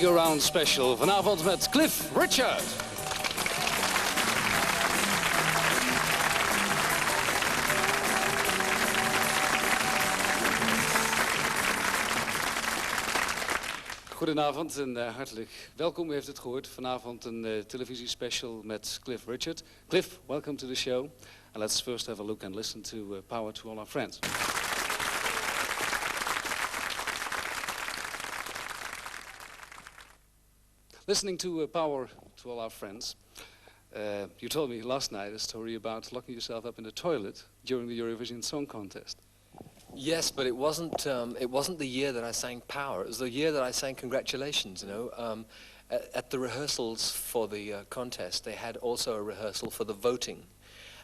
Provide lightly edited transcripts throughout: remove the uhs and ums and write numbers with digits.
merry-go-round special. Vanavond met Cliff Richard. Goedenavond en hartelijk welkom. U heeft het gehoord. Vanavond een televisiespecial met Cliff Richard. Cliff, welcome to the show. And let's first have a look and listen to Power to All Our Friends. Listening to Power to All Our Friends, you told me last night a story about locking yourself up in the toilet during the Eurovision Song Contest. Yes, but it wasn't the year that I sang Power. It was the year that I sang Congratulations, you know. At the rehearsals for the contest, they had also a rehearsal for the voting.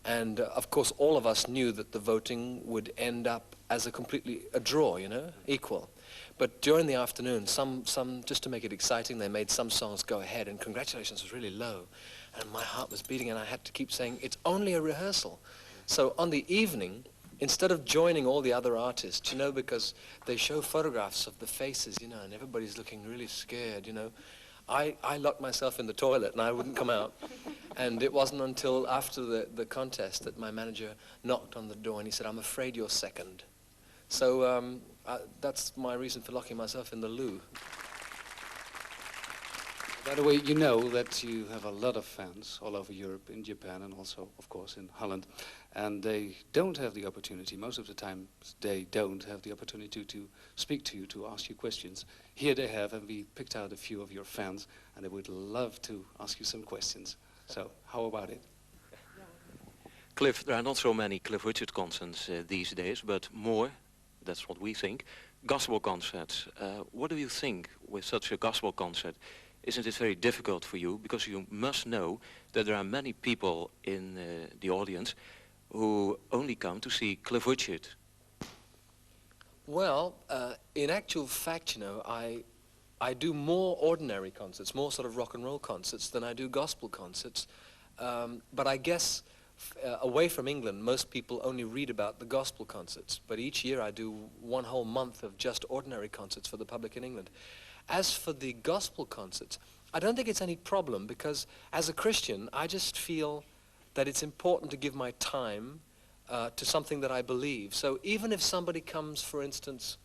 And of course, all of us knew that the voting would end up as a draw, you know, equal. But during the afternoon, some just to make it exciting, they made some songs go ahead, and Congratulations was really low. And my heart was beating, and I had to keep saying, it's only a rehearsal. So on the evening, instead of joining all the other artists, you know, because they show photographs of the faces, you know, and everybody's looking really scared, you know, I locked myself in the toilet and I wouldn't come out. And it wasn't until after the contest that my manager knocked on the door and he said, I'm afraid you're second. So that's my reason for locking myself in the loo. By the way, you know that you have a lot of fans all over Europe, in Japan, and also, of course, in Holland. And they don't have the opportunity, most of the time, they don't have the opportunity to speak to you, to ask you questions. Here they have, and we picked out a few of your fans, and they would love to ask you some questions. So, how about it? Cliff, there are not so many Cliff Richard concerts these days, but more, that's what we think, gospel concerts. What do you think with such a gospel concert? Isn't it very difficult for you? Because you must know that there are many people in the audience who only come to see Cliff Richard. Well, in actual fact, you know, I do more ordinary concerts, more sort of rock and roll concerts than I do gospel concerts. But I guess away from England, most people only read about the gospel concerts. But each year I do one whole month of just ordinary concerts for the public in England. As for the gospel concerts, I don't think it's any problem because as a Christian, I just feel that it's important to give my time to something that I believe. So even if somebody comes, for instance,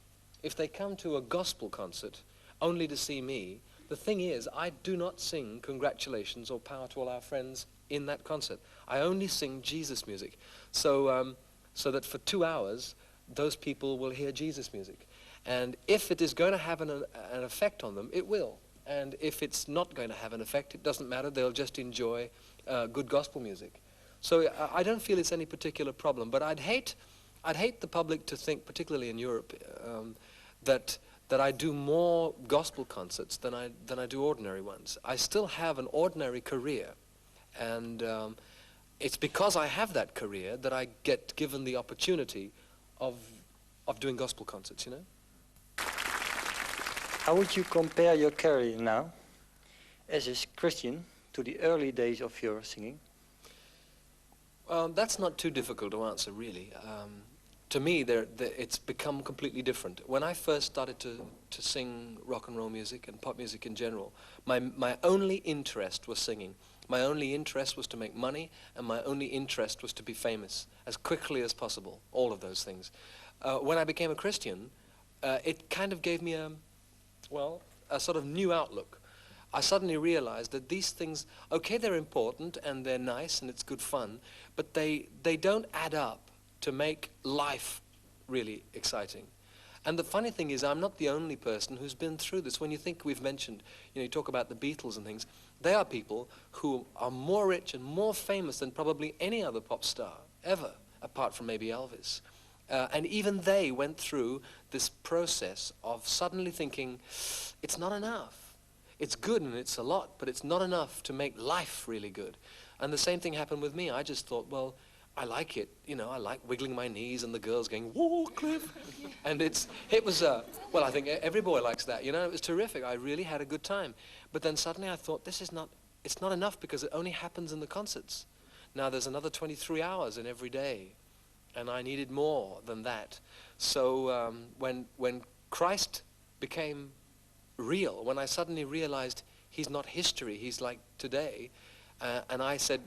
if they come to a gospel concert only to see me, the thing is, I do not sing Congratulations or Power to All Our Friends in that concert. I only sing Jesus music. So, so that for 2 hours, those people will hear Jesus music. And if it is going to have an effect on them, it will. And if it's not going to have an effect, it doesn't matter. They'll just enjoy good gospel music. So I don't feel it's any particular problem. But I'd hate the public to think, particularly in Europe, that I do more gospel concerts than I do ordinary ones. I still have an ordinary career, and it's because I have that career that I get given the opportunity of doing gospel concerts, you know. How would you compare your career now as a Christian to the early days of your singing? That's not too difficult to answer, really. To me, it's become completely different. When I first started to sing rock and roll music and pop music in general, my only interest was singing. My only interest was to make money, and my only interest was to be famous as quickly as possible, all of those things. When I became a Christian, it kind of gave me a sort of new outlook. I suddenly realized that these things, okay, they're important and they're nice and it's good fun, but they don't add up to make life really exciting. And the funny thing is, I'm not the only person who's been through this. When you think we've mentioned, you know, you talk about the Beatles and things, they are people who are more rich and more famous than probably any other pop star ever, apart from maybe Elvis. And even they went through this process of suddenly thinking, it's not enough. It's good and it's a lot, but it's not enough to make life really good. And the same thing happened with me. I just thought, well, I like it. You know, I like wiggling my knees and the girls going, whoa, Cliff. And it was, well, I think every boy likes that, you know. It was terrific. I really had a good time. But then suddenly I thought, it's not enough because it only happens in the concerts. Now there's another 23 hours in every day. And I needed more than that. So when Christ became real, when I suddenly realized he's not history, he's like today, and I said,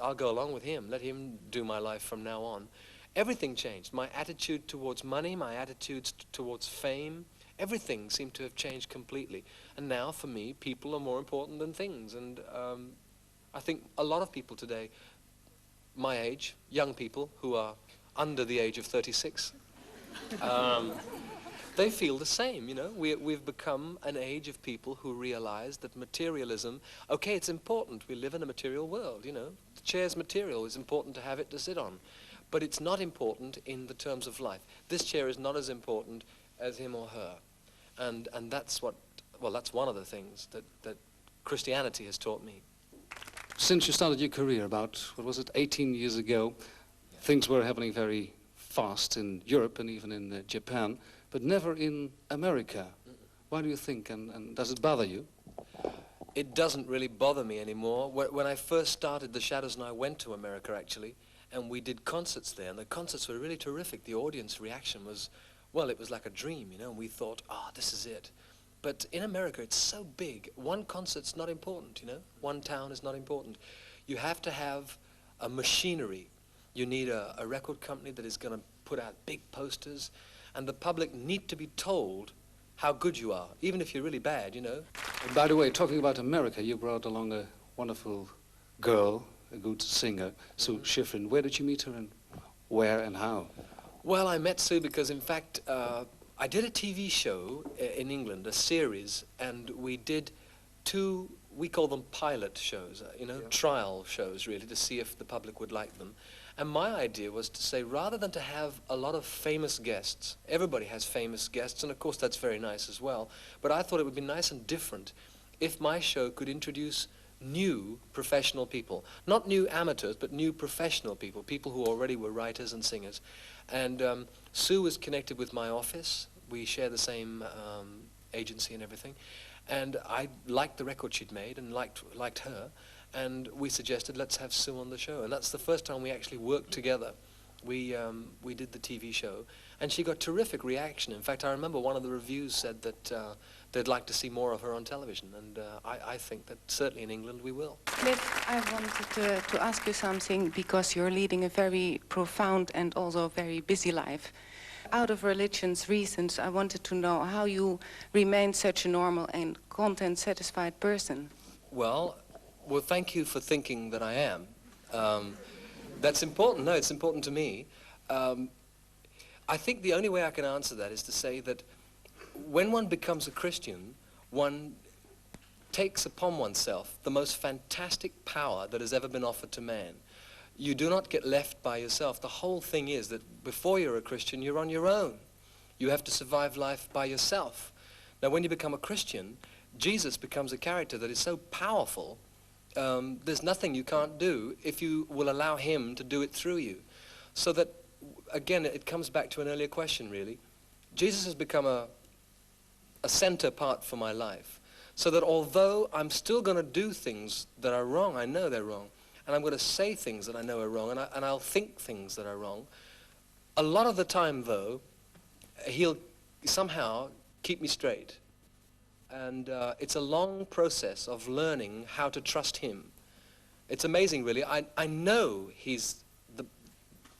I'll go along with him, let him do my life from now on. Everything changed. My attitude towards money, my attitudes towards fame, everything seemed to have changed completely. And now, for me, people are more important than things. And I think a lot of people today, my age, young people who are under the age of 36, they feel the same, you know. We've become an age of people who realize that materialism, okay, it's important. We live in a material world, you know. The chair's material, is important to have it to sit on. But it's not important in the terms of life. This chair is not as important as him or her. And that's what, well, that's one of the things that Christianity has taught me. Since you started your career about, what was it, 18 years ago, things were happening very fast in Europe and even in Japan, but never in America. Why do you think, and does it bother you? It doesn't really bother me anymore. When I first started, the Shadows and I went to America, actually, and we did concerts there, and the concerts were really terrific. The audience reaction was, well, it was like a dream, you know, and we thought, this is it. But in America, it's so big. One concert's not important, you know. One town is not important. You have to have a machinery. You need a record company that is going to put out big posters, and the public need to be told how good you are, even if you're really bad, you know. By the way, talking about America, you brought along a wonderful girl, a good singer, Sue Schifrin. Where did you meet her, and where and how? Well, I met Sue because, in fact, I did a TV show in England, a series, and we did 2, we call them pilot shows, you know, trial shows, really, to see if the public would like them. And my idea was to say, rather than to have a lot of famous guests, everybody has famous guests, and of course that's very nice as well, but I thought it would be nice and different if my show could introduce new professional people. Not new amateurs, but new professional people, people who already were writers and singers. And Sue was connected with my office. We share the same agency and everything. And I liked the record she'd made and liked her. And we suggested, let's have Sue on the show. And that's the first time we actually worked together. We did the TV show, and she got terrific reaction. In fact, I remember one of the reviews said that they'd like to see more of her on television, and I think that certainly in England we will. Cliff, I wanted to ask you something, because you're leading a very profound and also very busy life. Out of religion's reasons, I wanted to know how you remain such a normal and content-satisfied person. Well, thank you for thinking that I am. That's important. No, it's important to me. I think the only way I can answer that is to say that when one becomes a Christian, one takes upon oneself the most fantastic power that has ever been offered to man. You do not get left by yourself. The whole thing is that before you're a Christian, you're on your own. You have to survive life by yourself. Now, when you become a Christian, Jesus becomes a character that is so powerful, there's nothing you can't do if you will allow him to do it through you. So that, again, it comes back to an earlier question, really. Jesus has become a center part for my life. So that although I'm still going to do things that are wrong, I know they're wrong, and I'm going to say things that I know are wrong, and I'll think things that are wrong, a lot of the time, though, he'll somehow keep me straight. And it's a long process of learning how to trust him. It's amazing, really. I know he's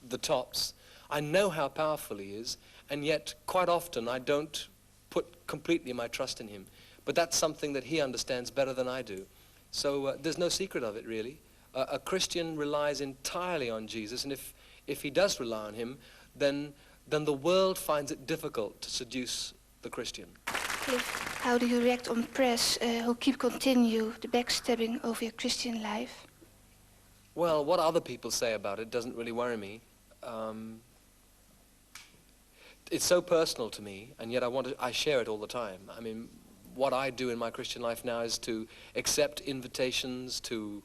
the tops. I know how powerful he is, and yet quite often I don't put completely my trust in him. But that's something that he understands better than I do. So there's no secret of it, really. A Christian relies entirely on Jesus, and if he does rely on him, then the world finds it difficult to seduce the Christian. Cliff, how do you react on press who continue the backstabbing over your Christian life? Well, what other people say about it doesn't really worry me. It's so personal to me, and yet I share it all the time. I mean, what I do in my Christian life now is to accept invitations to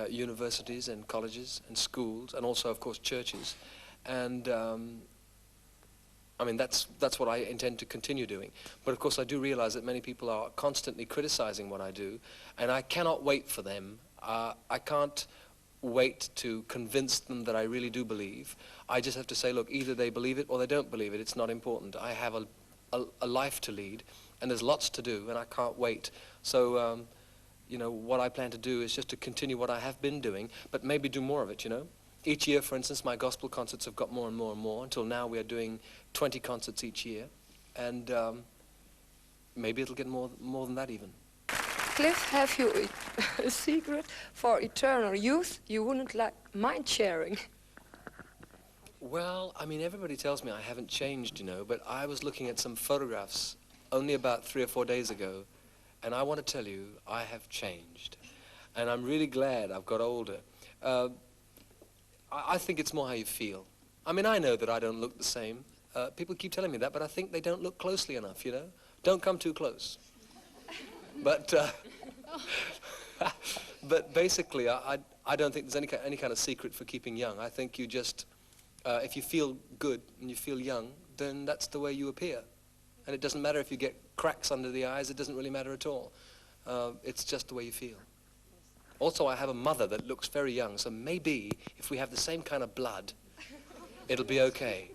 universities and colleges and schools, and also, of course, churches. And I mean, that's what I intend to continue doing. But of course I do realize that many people are constantly criticizing what I do, and I cannot wait for them. I can't wait to convince them that I really do believe. I just have to say, look, either they believe it or they don't believe it. It's not important. I have a life to lead, and there's lots to do, and I can't wait. So, you know, what I plan to do is just to continue what I have been doing, but maybe do more of it, you know. Each year, for instance, my gospel concerts have got more and more and more, until now we are doing 20 concerts each year, and maybe it'll get more than that even. Cliff, have you a secret for eternal youth you wouldn't mind sharing? Well, I mean, everybody tells me I haven't changed, you know, but I was looking at some photographs only about 3 or 4 days ago, and I want to tell you, I have changed. And I'm really glad I've got older. I think it's more how you feel. I mean, I know that I don't look the same. People keep telling me that, but I think they don't look closely enough, you know? Don't come too close. But, but basically, I don't think there's any kind of secret for keeping young. I think you just, if you feel good and you feel young, then that's the way you appear. And it doesn't matter if you get cracks under the eyes, it doesn't really matter at all. It's just the way you feel. Also, I have a mother that looks very young, so maybe if we have the same kind of blood, it'll be okay.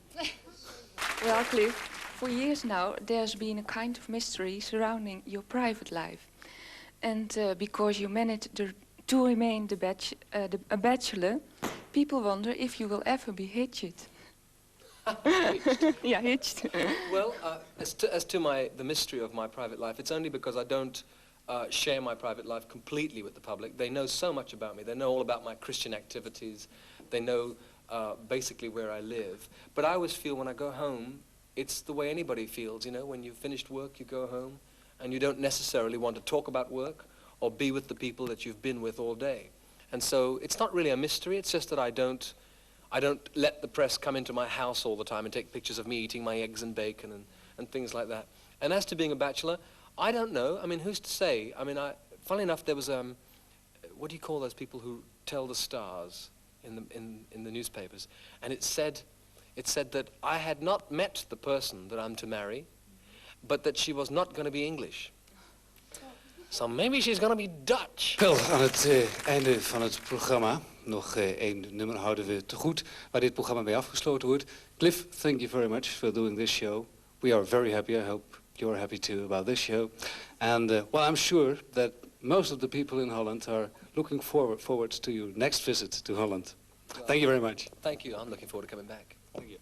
Well, Cliff, for years now, there's been a kind of mystery surrounding your private life. And because you managed to remain a bachelor, people wonder if you will ever be hitched. Yeah, hitched. Well, as to the mystery of my private life, it's only because I don't share my private life completely with the public. They know so much about me. They know all about my Christian activities. They know basically where I live. But I always feel when I go home, it's the way anybody feels, you know, when you've finished work, you go home, and you don't necessarily want to talk about work or be with the people that you've been with all day. And so it's not really a mystery, it's just that I don't let the press come into my house all the time and take pictures of me eating my eggs and bacon and things like that. And as to being a bachelor, I don't know. I mean, who's to say? I mean, funnily enough, there was, what do you call those people who tell the stars in the newspapers? And it said that I had not met the person that I'm to marry, but that she was not going to be English. So maybe she's going to be Dutch. Wel, aan het einde van het programma, nog 1 nummer houden we te goed, waar dit programma mee afgesloten wordt. Cliff, thank you very much for doing this show. We are very happy. I hope you're happy too about this show. And well, I'm sure that most of the people in Holland are looking forward to your next visit to Holland. Well, thank you very much. Thank you. I'm looking forward to coming back. Thank you.